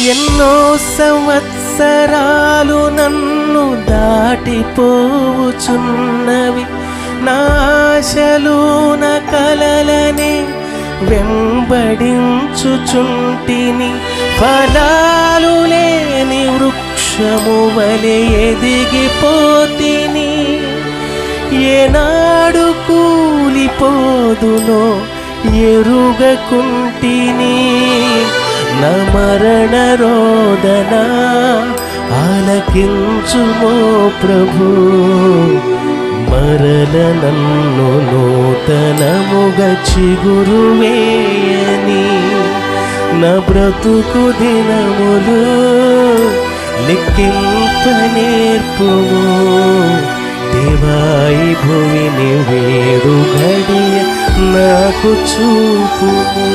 ఎన్నో సంవత్సరాలు నన్ను దాటిపోవుచున్నవి, నా ఆశలు నా కలలని వెంబడించుచుంటిని. ఫలాలు లేని వృక్షము వలె ఎదిగిపోతిని, ఏనాడు కూలిపోదునో ఎరుగకుంటిని. నా మరణ రోదన ఆలకించుమో ప్రభు, మరల నన్ను నూతనముగా చిగురువేయని. నా బ్రతుకు దినములు లెక్కింపనేర్పుము, దేవాయి భూమిని వేడు ఘడియ నాకు చూపుము.